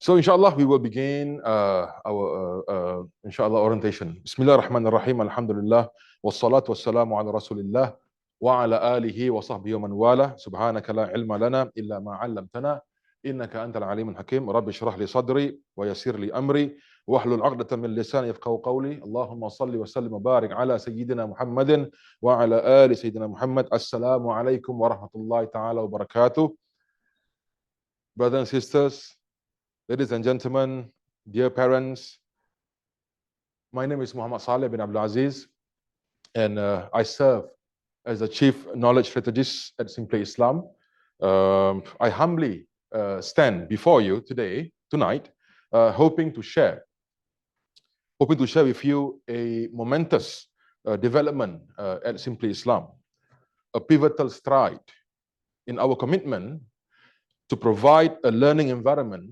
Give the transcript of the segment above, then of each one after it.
So inshallah, we will begin our inshallah orientation. Bismillah ar-Rahman ar-Rahim, alhamdulillah, wassalatu wassalamu ala rasulillah, wa ala alihi wa sahbihi wa man wala, subhanaka la ilma lana illa ma 'allamtana, innaka antal alimul hakim, rabbi shrah li sadri, wa yassir li amri, wahlul 'uqdatan min lisani yafqahu qawli, Allahumma salli wa sallim wa barik ala sayyidina Muhammadin, wa ala ali sayyidina Muhammad. Assalamu alaikum wa rahmatullahi ta'ala wa barakatuh. Brothers and sisters, ladies and gentlemen, dear parents, my name is Muhammad Saleh bin Abdul Aziz, and I serve as the Chief Knowledge Strategist at Simply Islam. I humbly stand before you tonight, hoping to share with you a momentous development at Simply Islam, a pivotal stride in our commitment to provide a learning environment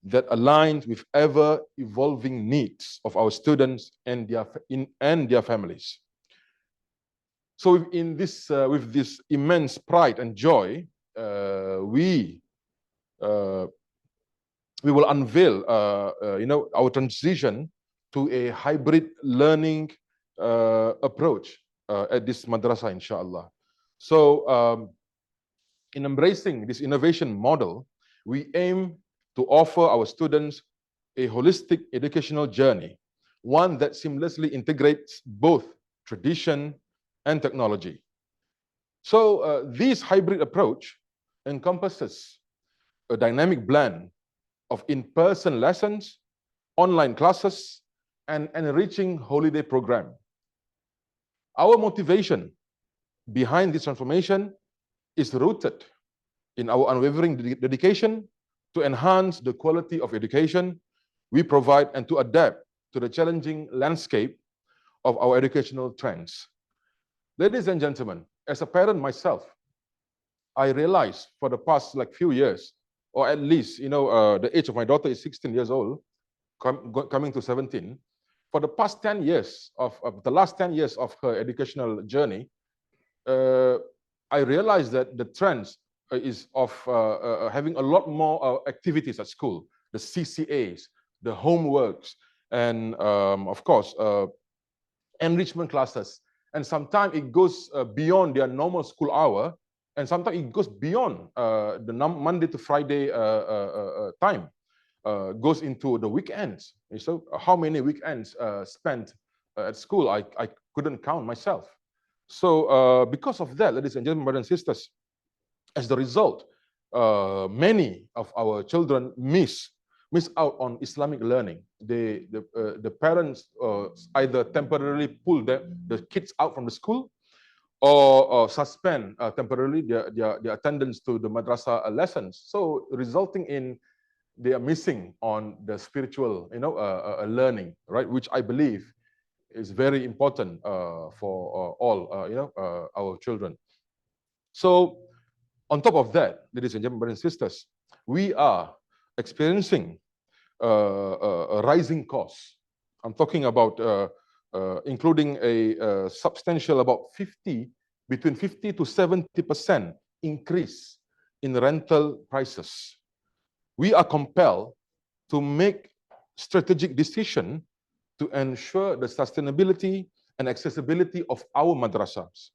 that aligns with ever-evolving needs of our students and their families. So with this immense pride and joy, we will unveil our transition to a hybrid learning approach at this madrasa, inshallah. So in embracing this innovation model, we aim to offer our students a holistic educational journey, one that seamlessly integrates both tradition and technology. So this hybrid approach encompasses a dynamic blend of in-person lessons, online classes, and enriching holiday program. Our motivation behind this transformation is rooted in our unwavering dedication to enhance the quality of education we provide and to adapt to the challenging landscape of our educational trends. Ladies and gentlemen, as a parent myself, I realized for the past few years, or at least the age of my daughter is 16 years old, coming to 17. For the past 10 years of the last 10 years of her educational journey, I realized that the trends is of having a lot more activities at school, the CCAs, the homeworks, and of course, enrichment classes. And sometimes it goes beyond their normal school hour, and sometimes it goes beyond the Monday to Friday time, goes into the weekends. So how many weekends spent at school, I couldn't count myself. So because of that, ladies and gentlemen, brothers and sisters, as the result, many of our children miss out on Islamic learning. The parents either temporarily pull the kids out from the school, or suspend temporarily their attendance to the madrasa lessons. So resulting in they are missing on the spiritual learning, right? Which I believe is very important for all our children. So on top of that, ladies and gentlemen, brothers and sisters, we are experiencing a rising costs. I'm talking about including a substantial between 50 to 70% increase in rental prices. We are compelled to make strategic decisions to ensure the sustainability and accessibility of our madrasas.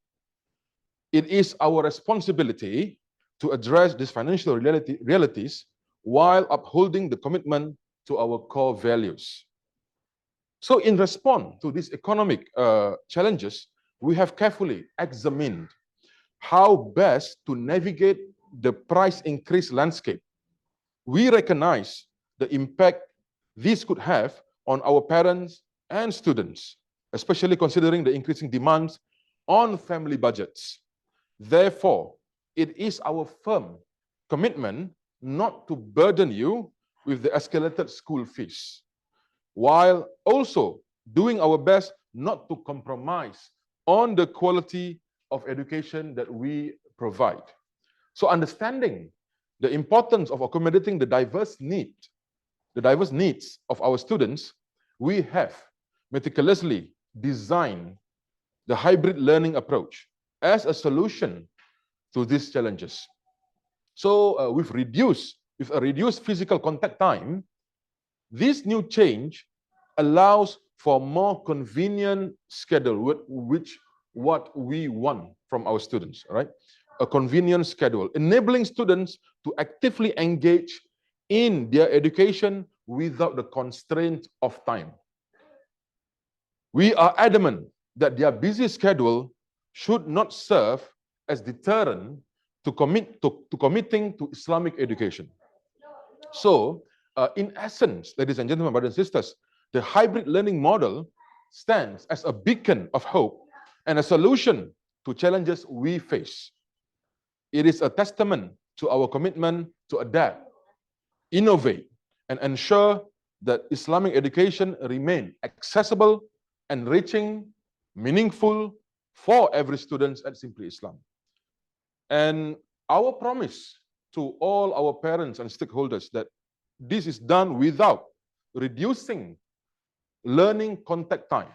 It is our responsibility to address these financial realities while upholding the commitment to our core values. So in response to these economic challenges, we have carefully examined how best to navigate the price increase landscape. We recognize the impact this could have on our parents and students, especially considering the increasing demands on family budgets. Therefore, it is our firm commitment not to burden you with the escalated school fees, while also doing our best not to compromise on the quality of education that we provide. So understanding the importance of accommodating the diverse needs of our students, we have meticulously designed the hybrid learning approach as a solution to these challenges. So we've reduced with a reduced physical contact time, this new change allows for more convenient schedule, which what we want from our students, right? A convenient schedule, enabling students to actively engage in their education without the constraint of time. We are adamant that their busy schedule should not serve as deterrent to committing to Islamic education. So, in essence, ladies and gentlemen, brothers and sisters, the hybrid learning model stands as a beacon of hope and a solution to challenges we face. It is a testament to our commitment to adapt, innovate, and ensure that Islamic education remain accessible, enriching, meaningful for every student at Simply Islam. And our promise to all our parents and stakeholders that this is done without reducing learning contact time.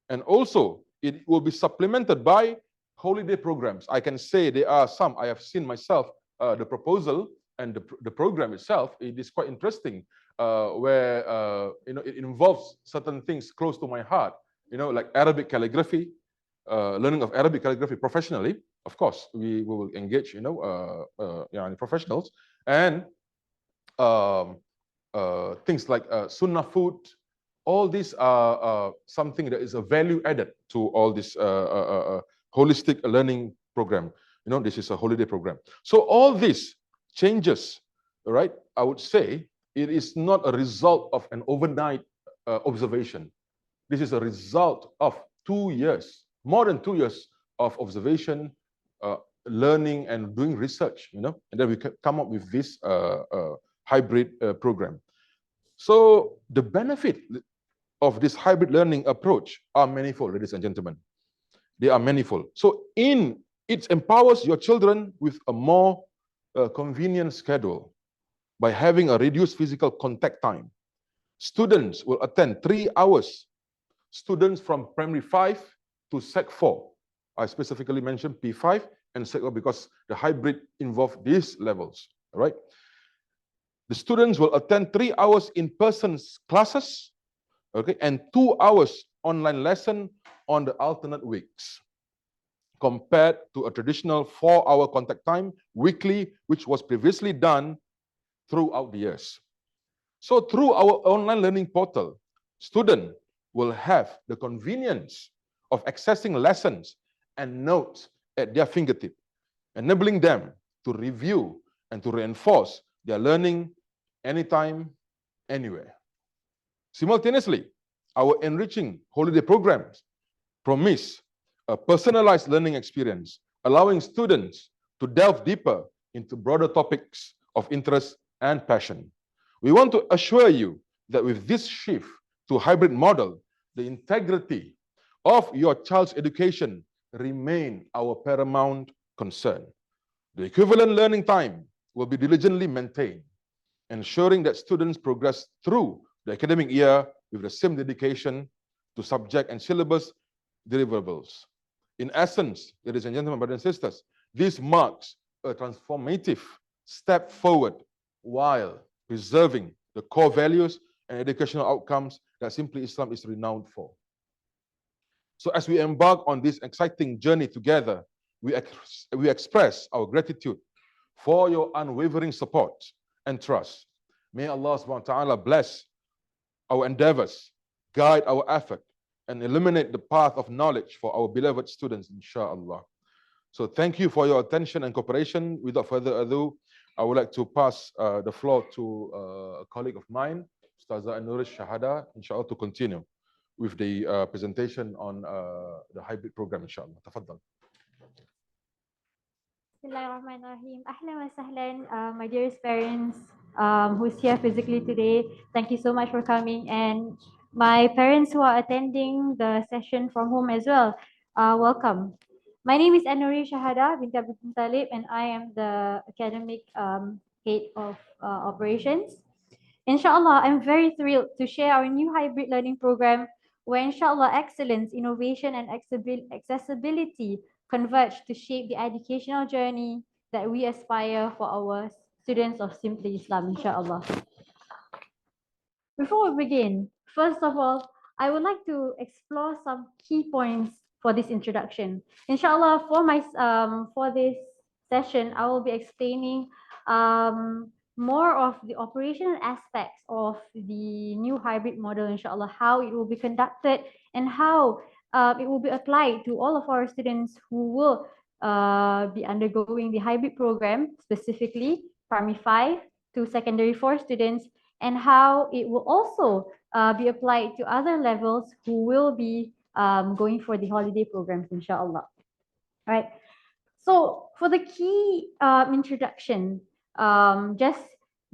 And also, it will be supplemented by holiday programs. I can say there are some, I have seen myself, the proposal and the program itself, it is quite interesting, where it involves certain things close to my heart, like Arabic calligraphy, learning of Arabic calligraphy professionally. Of course, we will engage, professionals, and things like Sunnah food. All these are something that is a value added to all this holistic learning program. This is a holiday program. So all these changes, right? I would say it is not a result of an overnight observation. This is a result of 2 years, more than 2 years of observation, learning, and doing research. And then we come up with this hybrid program. So the benefit of this hybrid learning approach are manifold, ladies and gentlemen. They are manifold. So it empowers your children with a more convenient schedule by having a reduced physical contact time. Students will attend 3 hours. Students from primary 5 to Sec 4. I specifically mentioned P5 and Sec 4 because the hybrid involve these levels, all right? The students will attend 3 hours in-person classes, okay, and 2 hours online lesson on the alternate weeks, compared to a traditional 4-hour contact time weekly, which was previously done throughout the years. So through our online learning portal, students will have the convenience of accessing lessons and notes at their fingertip, enabling them to review and to reinforce their learning anytime, anywhere. Simultaneously, our enriching holiday programs promise a personalized learning experience, allowing students to delve deeper into broader topics of interest and passion. We want to assure you that with this shift to hybrid model, the integrity of your child's education remain our paramount concern. The equivalent learning time will be diligently maintained, ensuring that students progress through the academic year with the same dedication to subject and syllabus deliverables. In essence, ladies and gentlemen, brothers and sisters, this marks a transformative step forward while preserving the core values and educational outcomes that Simply Islam is renowned for. So as we embark on this exciting journey together, we express our gratitude for your unwavering support and trust. May Allah subhanahu wa ta'ala bless our endeavors, guide our effort, and illuminate the path of knowledge for our beloved students, inshallah. So thank you for your attention and cooperation. Without further ado, I would like to pass the floor to a colleague of mine, Ustazah Anurish Shahada, inshallah, to continue with the presentation on the hybrid program, inshallah. Tafaddal. Bismillahirrahmanirrahim. Ahlan wa sahlan, my dearest parents who's here physically today. Thank you so much for coming. And my parents who are attending the session from home as well, welcome. My name is Anuri Shahada bint Abdul Talib, and I am the academic head of operations. Inshallah, I'm very thrilled to share our new hybrid learning program where inshallah excellence, innovation, and accessibility converge to shape the educational journey that we aspire for our students of Simply Islam, inshallah. Before we begin, first of all, I would like to explore some key points for this introduction. Inshallah, for this session, I will be explaining more of the operational aspects of the new hybrid model, inshallah, how it will be conducted and how it will be applied to all of our students who will be undergoing the hybrid program, specifically primary 5 to secondary 4 students, and how it will also be applied to other levels who will be going for the holiday programs, inshallah. Right. So for the key introduction, just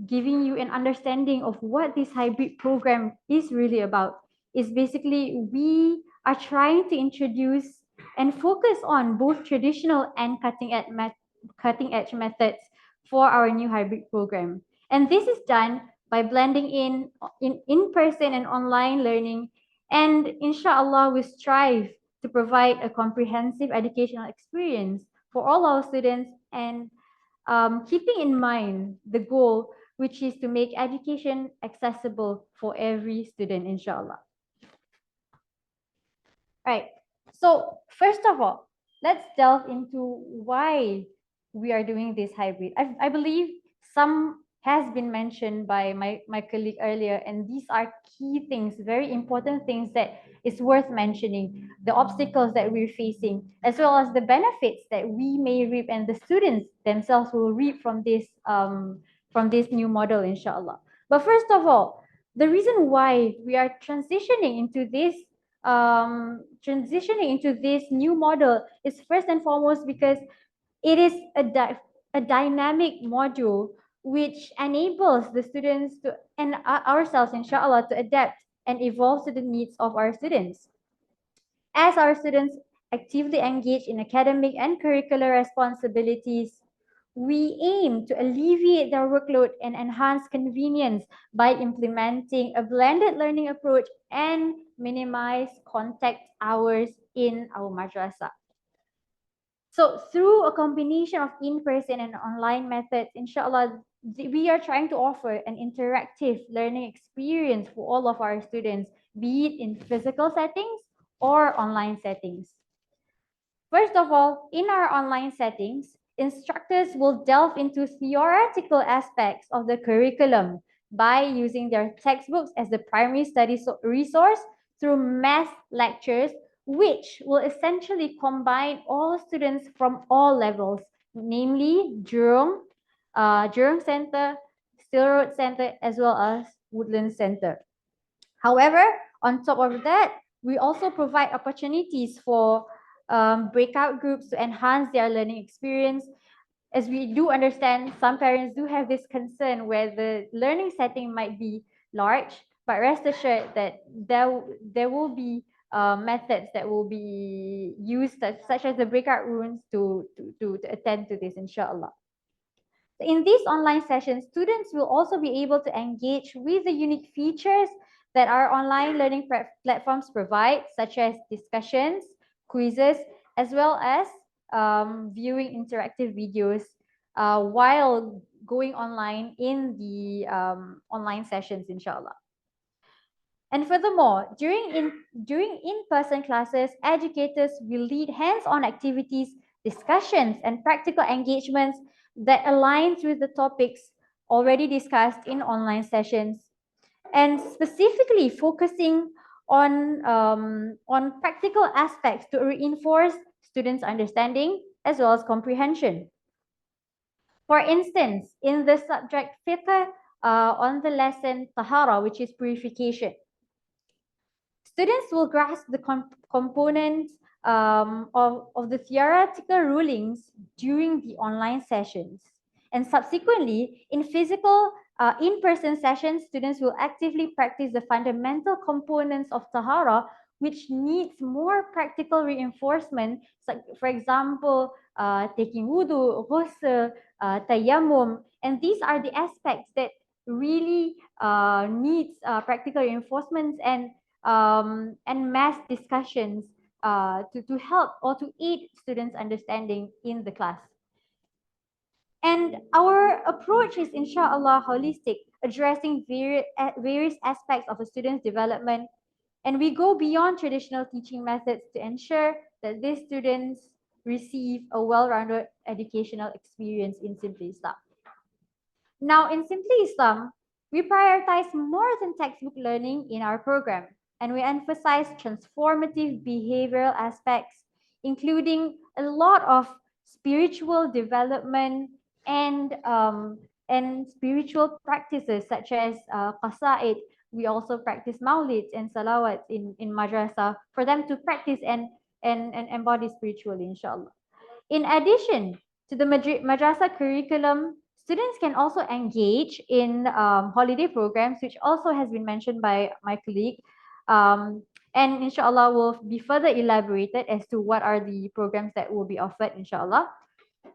giving you an understanding of what this hybrid program is really about is basically we are trying to introduce and focus on both traditional and cutting edge methods for our new hybrid program. And this is done by blending in-person and online learning. And inshallah, we strive to provide a comprehensive educational experience for all our students, and keeping in mind the goal, which is to make education accessible for every student, inshallah. Right. So first of all, let's delve into why we are doing this hybrid. I believe some has been mentioned by my colleague earlier, and these are key things, very important things that is worth mentioning, the obstacles that we're facing, as well as the benefits that we may reap and the students themselves will reap from this new model, inshallah. But first of all, the reason why we are transitioning into this new model is first and foremost because it is a dynamic module which enables the students to and ourselves, inshallah, to adapt and evolve to the needs of our students. As our students actively engage in academic and curricular responsibilities, we aim to alleviate their workload and enhance convenience by implementing a blended learning approach and minimize contact hours in our madrasa. So through a combination of in-person and online methods, inshallah, we are trying to offer an interactive learning experience for all of our students, be it in physical settings or online settings. First of all, in our online settings, instructors will delve into theoretical aspects of the curriculum by using their textbooks as the primary study resource through math lectures, which will essentially combine all students from all levels, namely Jurong Center, Still Road Center, as well as Woodland Center. However, on top of that, we also provide opportunities for breakout groups to enhance their learning experience. As we do understand, some parents do have this concern where the learning setting might be large, but rest assured that there will be methods that will be used, such as the breakout rooms, to attend to this, inshallah. In these online sessions, students will also be able to engage with the unique features that our online learning platforms provide, such as discussions, quizzes, as well as viewing interactive videos while going online in the online sessions, inshallah. And furthermore, during in-person classes, educators will lead hands-on activities, discussions, and practical engagements that aligns with the topics already discussed in online sessions, and specifically focusing on practical aspects to reinforce students' understanding as well as comprehension. For instance, in the subject fiqh on the lesson tahara, which is purification, students will grasp the components of the theoretical rulings during the online sessions. And subsequently, in physical in-person sessions, students will actively practice the fundamental components of tahara, which needs more practical reinforcement. So, for example, taking wudu, ghusl, tayammum, and these are the aspects that really needs practical reinforcements and mass discussions to help or to aid students' understanding in the class. And our approach is, inshallah, holistic, addressing various aspects of a student's development. And we go beyond traditional teaching methods to ensure that these students receive a well-rounded educational experience in Simply Islam. Now, in Simply Islam, we prioritize more than textbook learning in our program, and we emphasize transformative behavioral aspects, including a lot of spiritual development and spiritual practices such as qasaid. We also practice maulids and salawats in madrasa for them to practice and embody spiritually, inshallah. In addition to the madrasa curriculum, students can also engage in holiday programs, which also has been mentioned by my colleague. Um, and inshallah will be further elaborated as to what are the programs that will be offered, inshallah,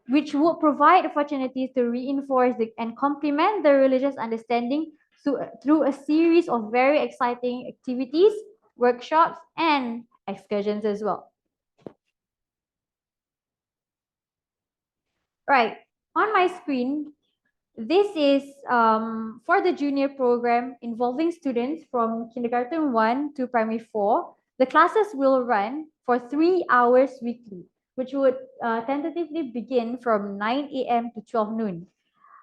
which will provide opportunities to reinforce and complement the religious understanding through a series of very exciting activities, workshops, and excursions as well. Right, on my screen, this is for the junior program involving students from kindergarten 1 to primary 4. The classes will run for 3 hours weekly, which would tentatively begin from 9 a.m. to 12 noon.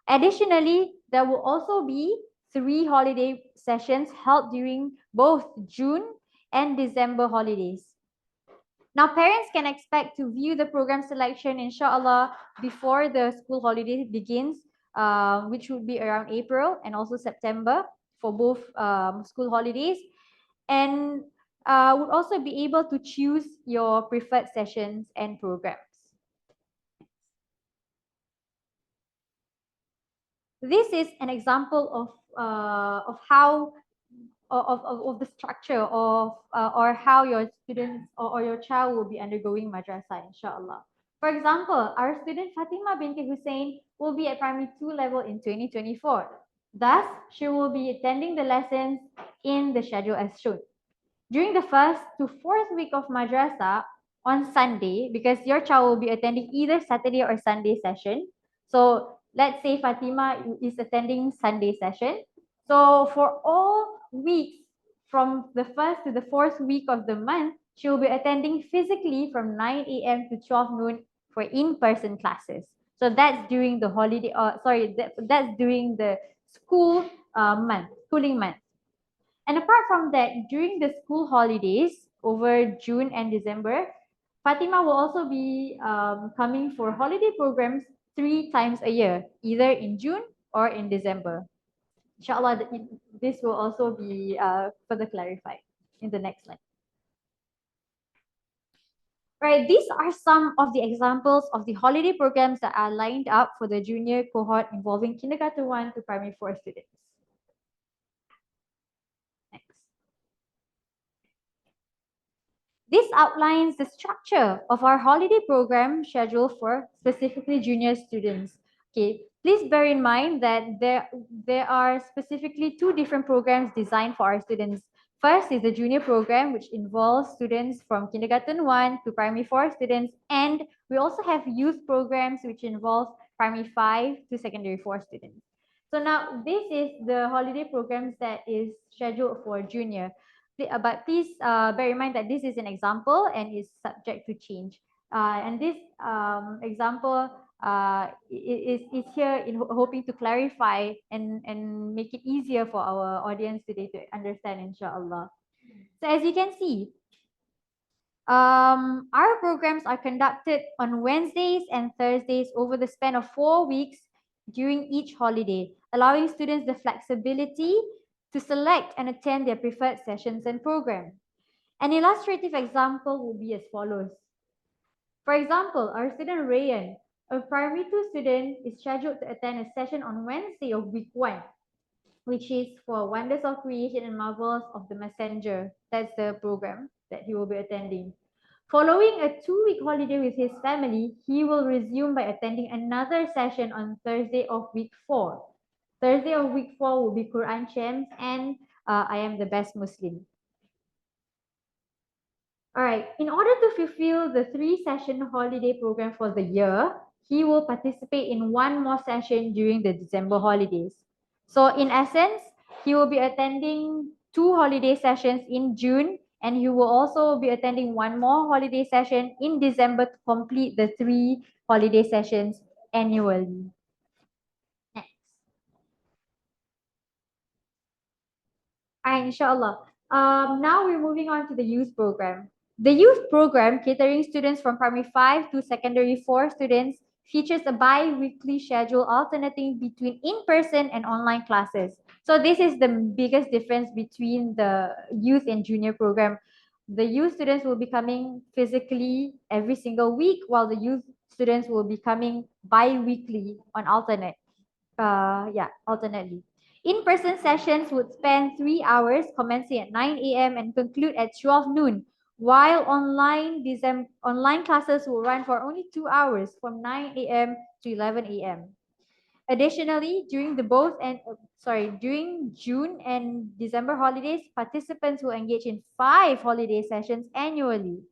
Additionally, there will also be 3 holiday sessions held during both June and December holidays. Now, parents can expect to view the program selection, inshallah, before the school holiday begins, which would be around April and also September for both school holidays. And would also be able to choose your preferred sessions and programs. This is an example of how of the structure of or how your students or your child will be undergoing madrasah, inshallah. For example, our student Fatima binti Hussein will be at primary 2 level in 2024. Thus, she will be attending the lessons in the schedule as shown. During the first to fourth week of madrasah on Sunday, because your child will be attending either Saturday or Sunday session. So let's say Fatima is attending Sunday session. So for all weeks from the first to the fourth week of the month, she will be attending physically from 9 a.m. to 12 noon for in-person classes. So that's during the holiday, that's during the schooling month. And apart from that, during the school holidays over June and December, Fatima will also be coming for holiday programs 3 times a year, either in June or in December. Inshallah, this will also be further clarified in the next slide. Right, these are some of the examples of the holiday programs that are lined up for the junior cohort involving kindergarten 1 to primary 4 students. Next. This outlines the structure of our holiday program schedule for specifically junior students. Okay, please bear in mind that there are specifically 2 different programs designed for our students. First is the junior program, which involves students from kindergarten 1 to primary 4 students, and we also have youth programs, which involves primary 5 to secondary 4 students. So now this is the holiday programs that is scheduled for junior. But please bear in mind that this is an example and is subject to change. And this example is here in hoping to clarify and make it easier for our audience today to understand, inshallah. So as you can see, our programs are conducted on Wednesdays and Thursdays over the span of 4 weeks during each holiday, allowing students the flexibility to select and attend their preferred sessions and programs. An illustrative example will be as follows. For example, our student Rayan, a primary 2 student, is scheduled to attend a session on Wednesday of week 1, which is for Wonders of Creation and Marvels of the Messenger. That's the program that he will be attending. Following a 2-week holiday with his family, he will resume by attending another session on Thursday of week 4. Thursday of week 4 will be Quran Champs and I Am the Best Muslim. All right, in order to fulfill the 3-session holiday program for the year, he will participate in one more session during the December holidays. So in essence, he will be attending 2 holiday sessions in June, and he will also be attending one more holiday session in December to complete the 3 holiday sessions annually. Next. Alright, inshallah. Now we're moving on to the youth program. The youth program, catering students from primary 5 to secondary 4 students, features a bi-weekly schedule alternating between in-person and online classes. So this is the biggest difference between the youth and junior program. The youth students will be coming physically every single week, while the youth students will be coming bi-weekly on alternately. In-person sessions would span 3 hours, commencing at 9 a.m. and conclude at 12 noon, while online classes will run for only 2 hours, from 9 a.m. to 11 a.m. Additionally, during June and December holidays, participants will engage in 5 holiday sessions annually.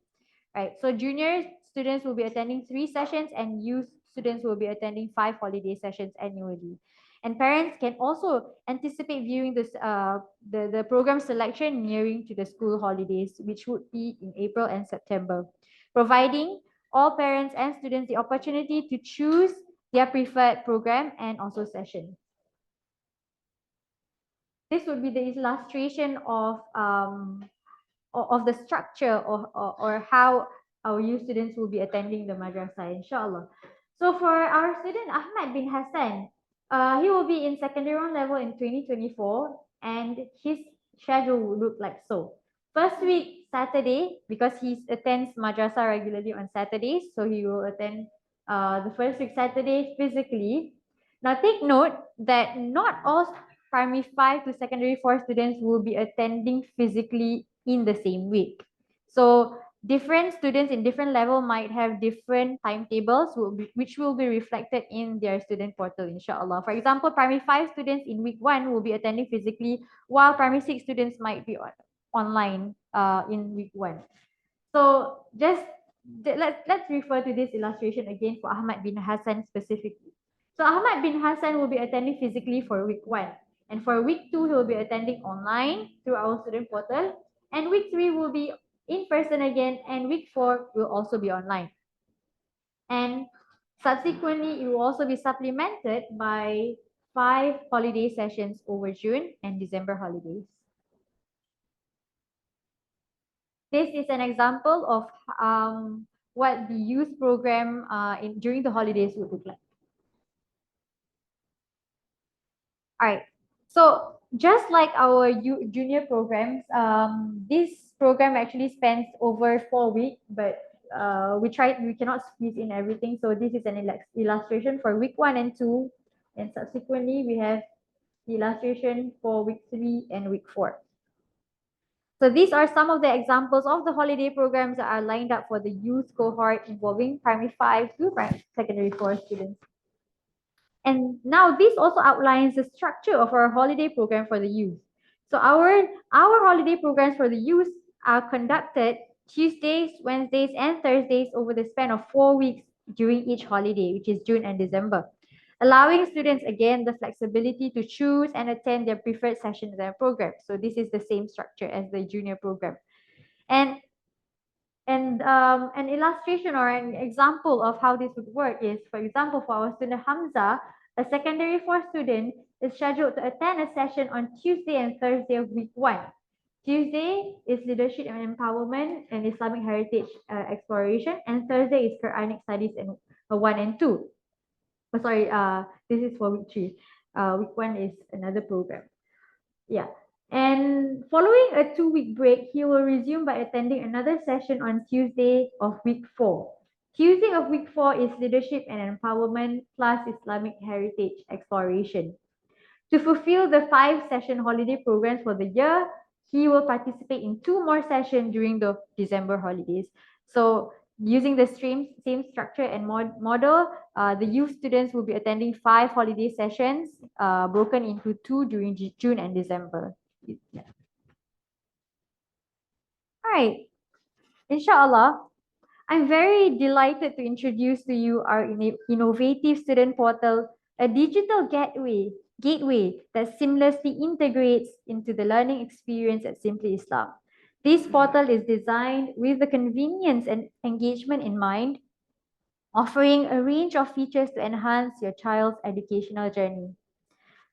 Right. So junior students will be attending 3 sessions, and youth students will be attending 5 holiday sessions annually. And parents can also anticipate viewing the program selection nearing to the school holidays, which would be in April and September, providing all parents and students the opportunity to choose their preferred program and also session. This would be the illustration of the structure or how our youth students will be attending the madrasah, inshallah. So for our student Ahmad bin Hassan, he will be in secondary 1 level in 2024, and his schedule will look like so. First week, Saturday, because he attends madrasah regularly on Saturdays, so he will attend the first week Saturday physically. Now take note that not all primary 5 to secondary 4 students will be attending physically in the same week. So different students in different level might have different timetables, which will be reflected in their student portal, inshallah. For example, primary 5 students in week 1 will be attending physically, while primary 6 students might be online in week 1. So let's refer to this illustration again for Ahmad bin Hassan specifically. So Ahmad bin Hassan will be attending physically for week 1. And for week 2, he will be attending online through our student portal. And week 3 will be in person again. And week 4 will also be online. And subsequently, it will also be supplemented by 5 holiday sessions over June and December holidays. This is an example of what the youth program during the holidays would look like. All right. So just like our junior programs, this program actually spans over 4 weeks, but we cannot squeeze in everything. So this is an illustration for week 1 and 2, and subsequently we have the illustration for week 3 and week 4. So these are some of the examples of the holiday programs that are lined up for the youth cohort involving primary 5 to secondary 4 students. And now this also outlines the structure of our holiday program for the youth. So our holiday programs for the youth are conducted Tuesdays, Wednesdays, and Thursdays over the span of 4 weeks during each holiday, which is June and December, allowing students again the flexibility to choose and attend their preferred session in their program. So this is the same structure as the junior program. And an illustration or an example of how this would work is, for example, for our student Hamza, a secondary 4 student is scheduled to attend a session on Tuesday and Thursday of week 1. Tuesday is leadership and empowerment and Islamic heritage exploration, and Thursday is Quranic studies and 1 and 2. Oh, sorry, this is for week 3. Week 1 is another program. Yeah. And following a 2-week break, he will resume by attending another session on Tuesday of week 4. Tuesday of week 4 is leadership and empowerment plus Islamic heritage exploration. To fulfill the 5-session holiday programs for the year, he will participate in 2 more sessions during the December holidays. So using the same structure and model, the youth students will be attending 5 holiday sessions broken into 2 during June and December. Yeah. All right. Inshallah, I'm very delighted to introduce to you our innovative student portal, a digital gateway that seamlessly integrates into the learning experience at Simply Islam. This portal is designed with the convenience and engagement in mind, offering a range of features to enhance your child's educational journey.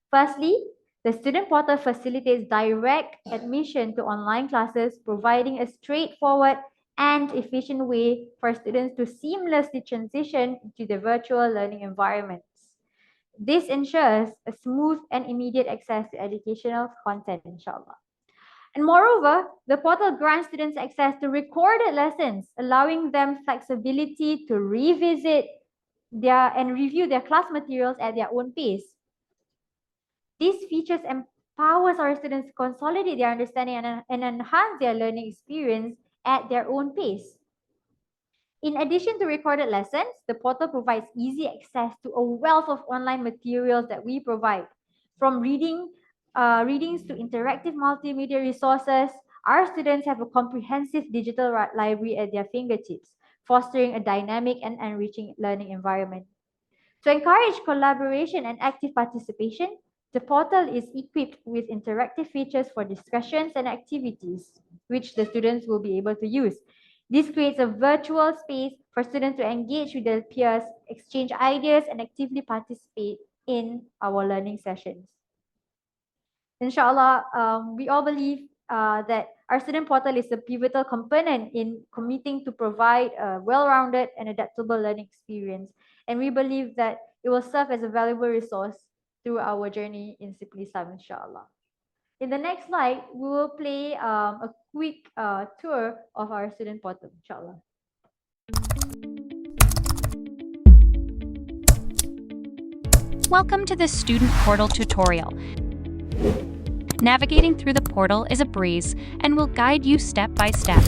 Firstly, the student portal facilitates direct admission to online classes, providing a straightforward and efficient way for students to seamlessly transition into the virtual learning environments. This ensures a smooth and immediate access to educational content, inshallah. And moreover, the portal grants students access to recorded lessons, allowing them flexibility to revisit and review their class materials at their own pace. These features empowers our students to consolidate their understanding and enhance their learning experience at their own pace. In addition to recorded lessons, the portal provides easy access to a wealth of online materials that we provide. From readings to interactive multimedia resources, our students have a comprehensive digital library at their fingertips, fostering a dynamic and enriching learning environment. To encourage collaboration and active participation, the portal is equipped with interactive features for discussions and activities, which the students will be able to use. This creates a virtual space for students to engage with their peers, exchange ideas, and actively participate in our learning sessions. Inshallah, we all believe that our student portal is a pivotal component in committing to provide a well-rounded and adaptable learning experience. And we believe that it will serve as a valuable resource through our journey in Simply Islam, inshallah. In the next slide, we will play a quick tour of our student portal, inshallah. Welcome to the Student Portal tutorial. Navigating through the portal is a breeze and will guide you step by step.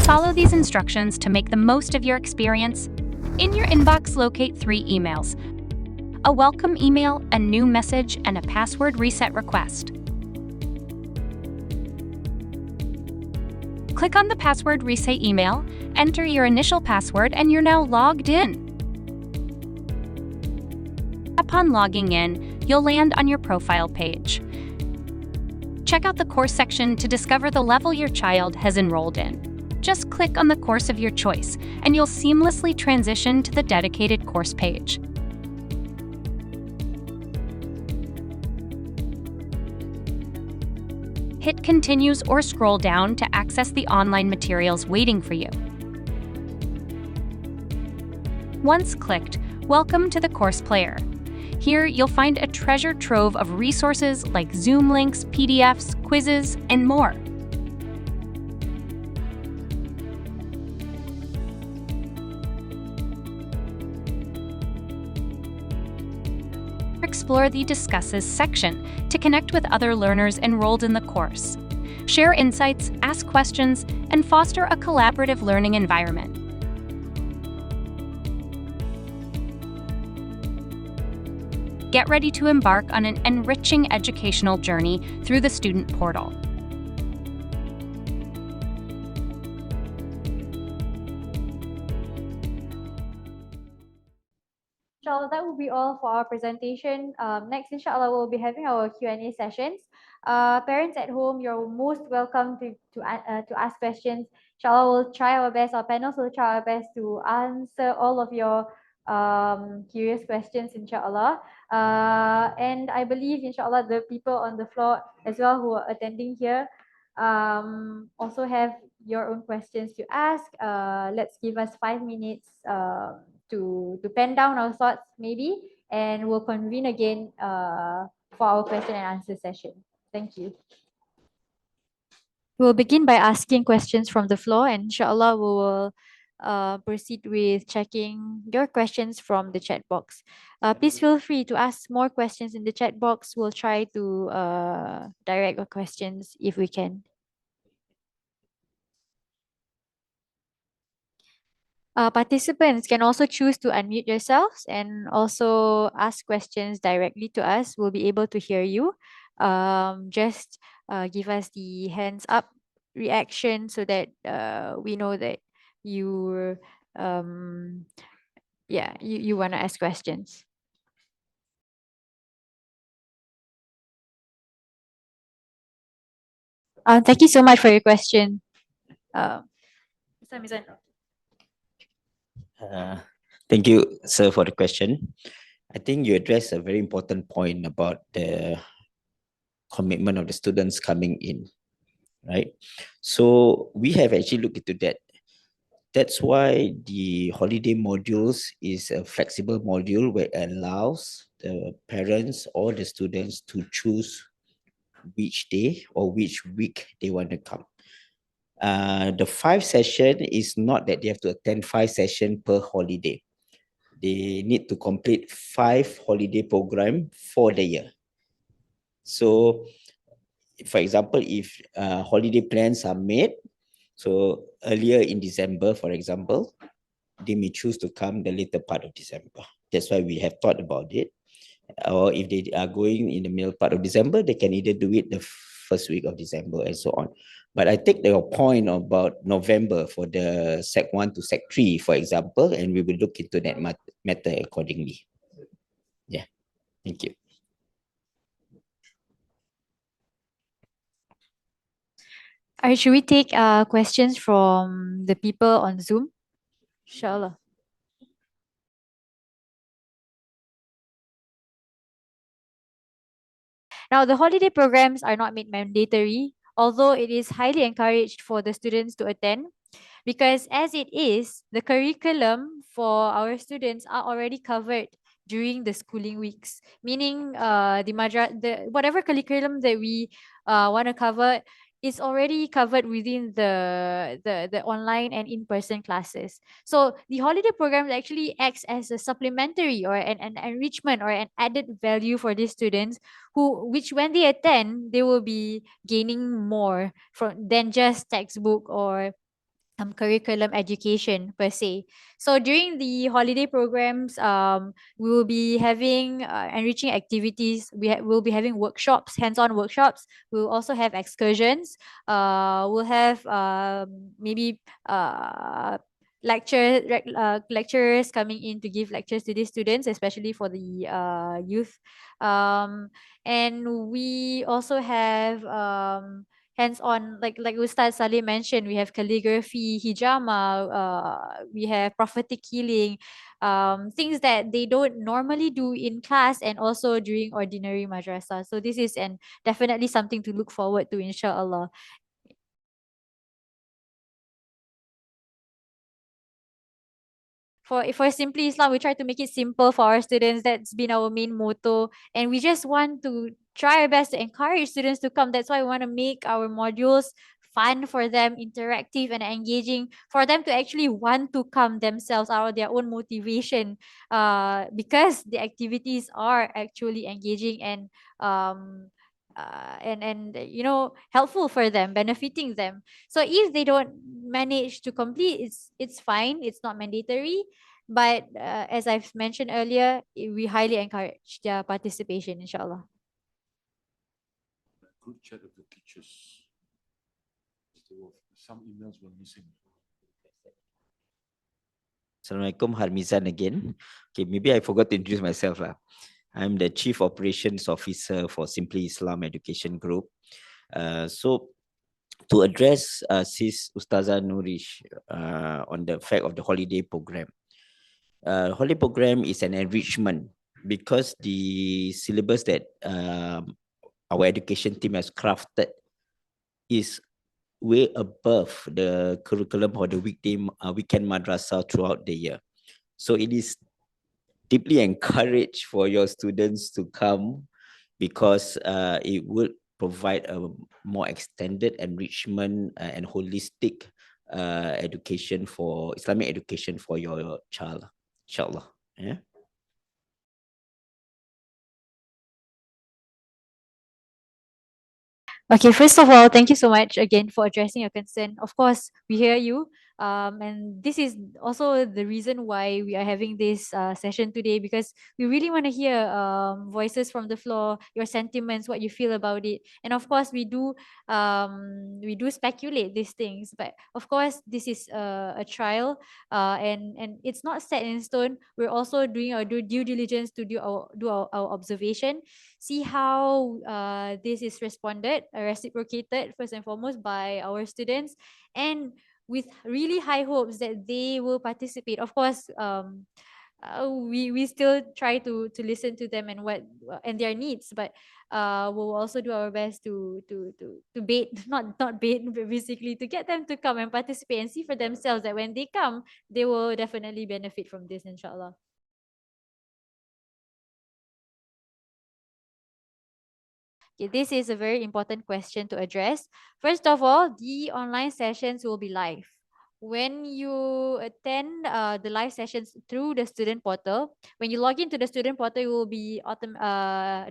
Follow these instructions to make the most of your experience. In your inbox, locate 3 emails: a welcome email, a new message, and a password reset request. Click on the password reset email, enter your initial password, and you're now logged in. Upon logging in, you'll land on your profile page. Check out the course section to discover the level your child has enrolled in. Just click on the course of your choice, and you'll seamlessly transition to the dedicated course page. Hit Continues or scroll down to access the online materials waiting for you. Once clicked, welcome to the course player. Here, you'll find a treasure trove of resources like Zoom links, PDFs, quizzes, and more. Explore the Discusses section to connect with other learners enrolled in the course. Share insights, ask questions, and foster a collaborative learning environment. Get ready to embark on an enriching educational journey through the student portal. Inshallah, that will be all for our presentation. Next, inshallah, we'll be having our Q&A sessions. Parents at home, you're most welcome to ask questions. Inshallah, we'll try our best, our panels will try our best to answer all of your curious questions, inshallah. And I believe, inshallah, the people on the floor as well who are attending here also have your own questions to ask. Let's give us 5 minutes to pen down our thoughts maybe, and we'll convene again for our question and answer session. Thank you. We'll begin by asking questions from the floor, and inshallah we will proceed with checking your questions from the chat box. Please feel free to ask more questions in the chat box. We'll try to direct your questions if we can. Participants can also choose to unmute yourselves and also ask questions directly to us. We'll be able to hear you. Just give us the hands up reaction so that we know that you're Yeah, you want to ask questions. Thank you so much for your question. Mizan. Uh, Thank you, sir, for the question. I think you addressed a very important point about the commitment of the students coming in, right? So we have actually looked into that. That's why the holiday modules is a flexible module where it allows the parents or the students to choose which day or which week they want to come. The 5 session is not that they have to attend 5 sessions per holiday. They need to complete 5 holiday program for the year. So, for example, if holiday plans are made, so earlier in December, for example, they may choose to come the later part of December. That's why we have thought about it. Or if they are going in the middle part of December, they can either do it the first week of December and so on. But I take your point about November for the Sec 1 to Sec 3, for example, and we will look into that matter accordingly. Yeah, thank you. Should we take questions from the people on Zoom? Inshallah. Now, the holiday programs are not made mandatory, although it is highly encouraged for the students to attend, because as it is, the curriculum for our students are already covered during the schooling weeks, meaning the whatever curriculum that we want to cover is already covered within the online and in-person classes. So the holiday program actually acts as a supplementary or an enrichment or an added value for these students which when they attend, they will be gaining more than just textbook or curriculum education per se. So during the holiday programs, we will be having enriching activities. We'll be having workshops, hands-on workshops. We'll also have excursions. We'll have maybe lecturers coming in to give lectures to these students, especially for the youth. And we also have hands-on, like Ustaz Saleh mentioned, we have calligraphy, hijama, we have prophetic healing, things that they don't normally do in class and also during ordinary madrasah. So this is definitely something to look forward to, inshallah. For Simply Islam, we try to make it simple for our students. That's been our main motto, and we just want to try our best to encourage students to come. That's why we want to make our modules fun for them, interactive and engaging, for them to actually want to come themselves out of their own motivation, because the activities are actually engaging and helpful for them, benefiting them. So if they don't manage to complete, it's fine, it's not mandatory, but as I've mentioned earlier, we highly encourage their participation, inshallah. Group chat of the teachers. Some emails were missing. Assalamualaikum, Harmizan again. Okay, maybe I forgot to introduce myself. I'm the Chief Operations Officer for Simply Islam Education Group. So to address Sis Ustazah Nourish on the fact of the holiday program. Holiday program is an enrichment because the syllabus that our education team has crafted is way above the curriculum or the weekend madrasah throughout the year. So it is deeply encouraged for your students to come because it would provide a more extended enrichment and holistic education for Islamic education for your child, inshallah. Yeah. Okay, first of all, thank you so much again for addressing your concern. Of course, we hear you. And this is also the reason why we are having this session today, because we really want to hear voices from the floor, your sentiments, what you feel about it. And of course, we do speculate these things, but of course, this is a trial, and it's not set in stone. We're also doing our due diligence to do our observation, see how this is responded, reciprocated first and foremost by our students, and with really high hopes that they will participate. Of course, we still try to listen to them and what and their needs, but we'll also do our best to bait, not bait, but basically to get them to come and participate and see for themselves that when they come, they will definitely benefit from this, inshallah. Okay, this is a very important question to address. First of all, the online sessions will be live. When you attend the live sessions through the student portal, when you log into the student portal, you will be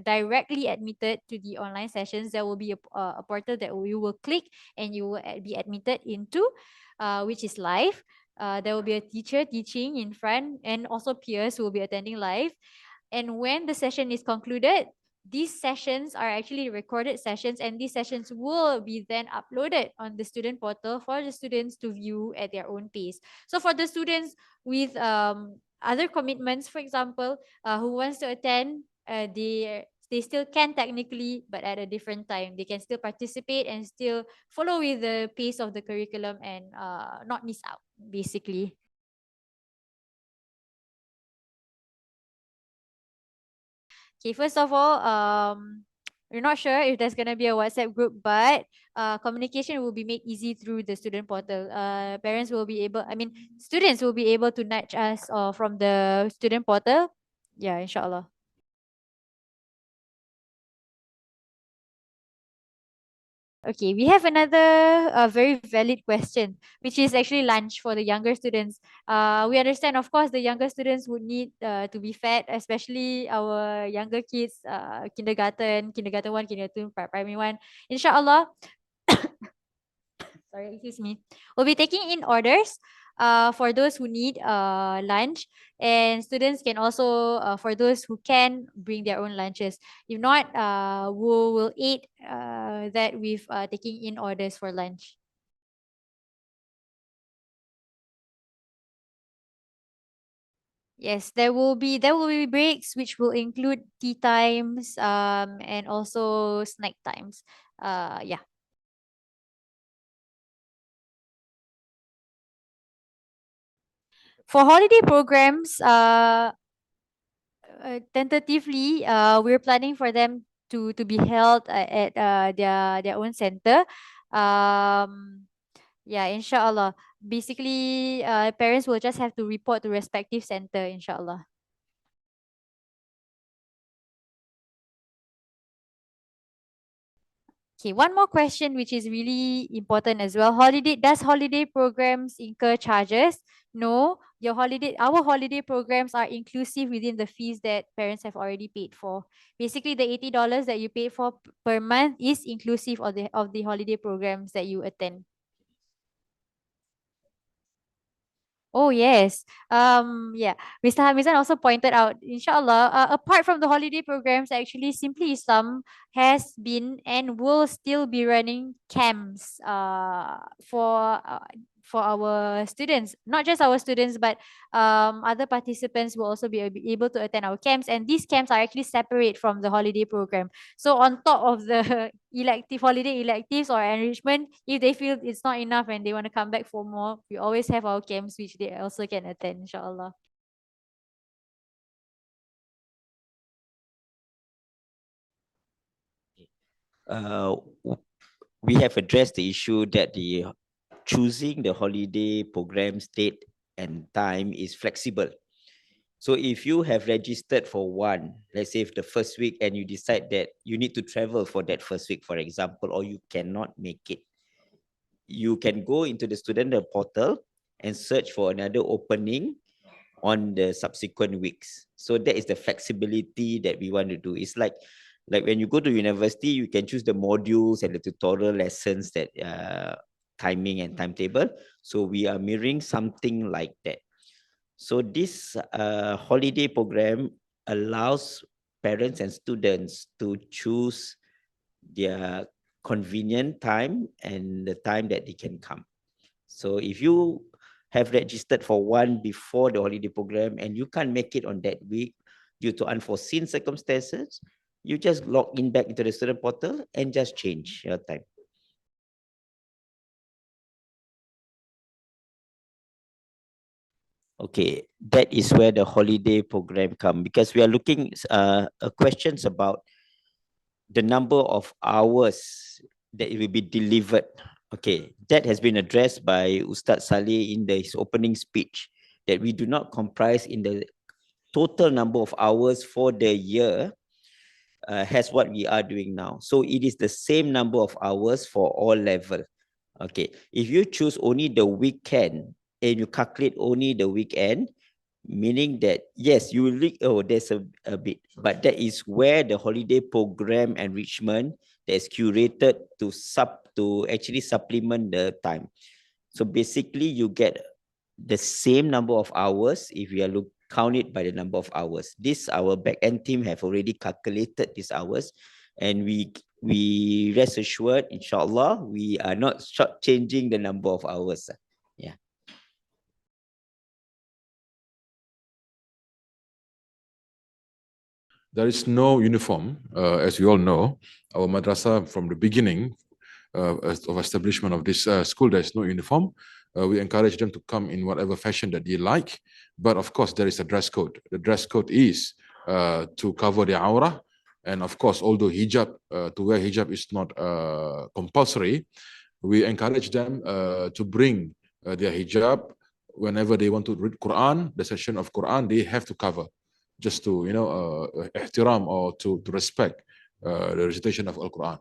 directly admitted to the online sessions. There will be a portal that you will click and you will be admitted into, which is live. There will be a teacher teaching in front, and also peers who will be attending live. And when the session is concluded, these sessions are actually recorded sessions, and these sessions will be then uploaded on the student portal for the students to view at their own pace. So for the students with other commitments, for example, who wants to attend, they still can technically, but at a different time. They can still participate and still follow with the pace of the curriculum and not miss out, basically. Okay, first of all, we're not sure if there's gonna be a WhatsApp group, but communication will be made easy through the student portal. Parents will be able, I mean, students will be able to nudge us from the student portal. Yeah, inshallah. Okay, we have another very valid question, which is actually lunch for the younger students. We understand, of course, the younger students would need to be fed, especially our younger kids, kindergarten 1, kindergarten 2, primary 1. Inshallah, sorry, excuse me. We'll be taking in orders for those who need lunch, and students can also, for those who can, bring their own lunches. If not, we will aid that with taking in orders for lunch. Yes, there will be breaks which will include tea times and also snack times. Yeah. For holiday programs, tentatively, we're planning for them to be held at their own center. Um, yeah, inshallah. Basically, parents will just have to report to respective center, inshallah. Okay, one more question which is really important as well. Does holiday programs incur charges? No, our holiday programs are inclusive within the fees that parents have already paid for. Basically, the $80 that you pay for per month is inclusive of the holiday programs that you attend. Oh yes. Yeah. Mr. Hamizan also pointed out, inshallah, apart from the holiday programs, actually Simply Islam has been and will still be running camps for our students. Not just our students, but other participants will also be able to attend our camps. And these camps are actually separate from the holiday program. So on top of the holiday electives or enrichment, if they feel it's not enough and they want to come back for more, we always have our camps which they also can attend, inshallah. uh, we have addressed the issue that the choosing the holiday program's date and time is flexible. So if you have registered for one, let's say if the first week, and you decide that you need to travel for that first week, for example, or you cannot make it, you can go into the student portal and search for another opening on the subsequent weeks. So that is the flexibility that we want to do. It's like when you go to university, you can choose the modules and the tutorial lessons that timing and timetable. So we are mirroring something like that. So this holiday program allows parents and students to choose their convenient time and the time that they can come. So if you have registered for one before the holiday program and you can't make it on that week due to unforeseen circumstances, you just log in back into the student portal and just change your time. Okay, that is where the holiday program come, because we are looking questions about the number of hours that it will be delivered. Okay, that has been addressed by Ustaz Saleh in his opening speech, that we do not comprise in the total number of hours for the year has what we are doing now. So it is the same number of hours for all level. Okay, if you choose only the weekend and you calculate only the weekend, meaning that yes, you will there's a bit, but that is where the holiday program enrichment that is curated to actually supplement the time. So basically you get the same number of hours if we are count it by the number of hours. This our back-end team have already calculated these hours, and we rest assured, inshallah, we are not changing the number of hours. Yeah. There is no uniform, as you all know. Our madrasa from the beginning of establishment of this school, there is no uniform. We encourage them to come in whatever fashion that they like. But of course, there is a dress code. The dress code is to cover the aura. And of course, although hijab, to wear hijab is not compulsory, we encourage them to bring their hijab whenever they want to read Quran, the session of Quran, they have to cover, just to, ihtiram, or to respect the recitation of Al-Quran.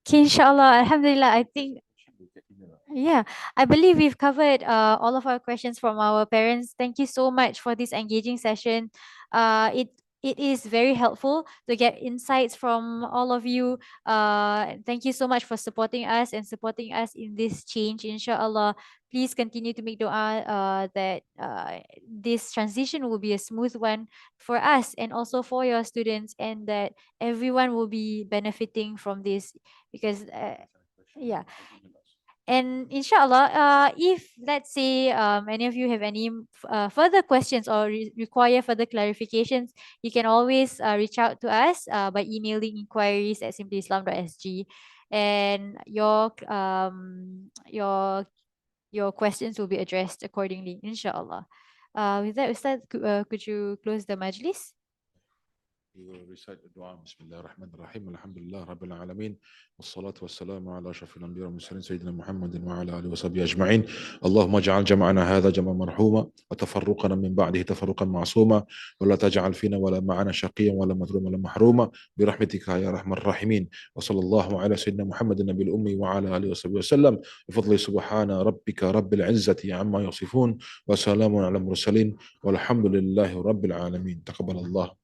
Okay, inshallah, alhamdulillah, I think, yeah, I believe we've covered all of our questions from our parents. Thank you so much for this engaging session. It is very helpful to get insights from all of you. Thank you so much for supporting us and supporting us in this change. Inshallah, please continue to make dua that this transition will be a smooth one for us and also for your students, and that everyone will be benefiting from this, because yeah. And inshallah, if let's say any of you have any further questions or require further clarifications, you can always reach out to us by emailing inquiries@simplyislam.sg, and your questions will be addressed accordingly, inshallah. With that, Ustaz, could you close the majlis? We will recite the dua. Bismillah ar-Rahman ar-Rahim. Alhamdulillah Rabbil Alameen. والصلاة والسلام على أشرف الأنبياء والمرسلين سيدنا محمد وعلى آله وصحبه أجمعين. اللهم اجعل جمعنا هذا جمعا مرحوما وتفرقنا من بعده تفرقا معصوما ولا تجعل فينا ولا معنا شقيا ولا مظلوما ولا محروما برحمتك يا أرحم الراحمين. وصلى الله على سيدنا محمد النبي الأمي وعلى آله وصحبه وسلم. بفضل سبحان ربك رب العزة عما يصفون وسلام على المرسلين والحمد لله رب العالمين. تقبل الله.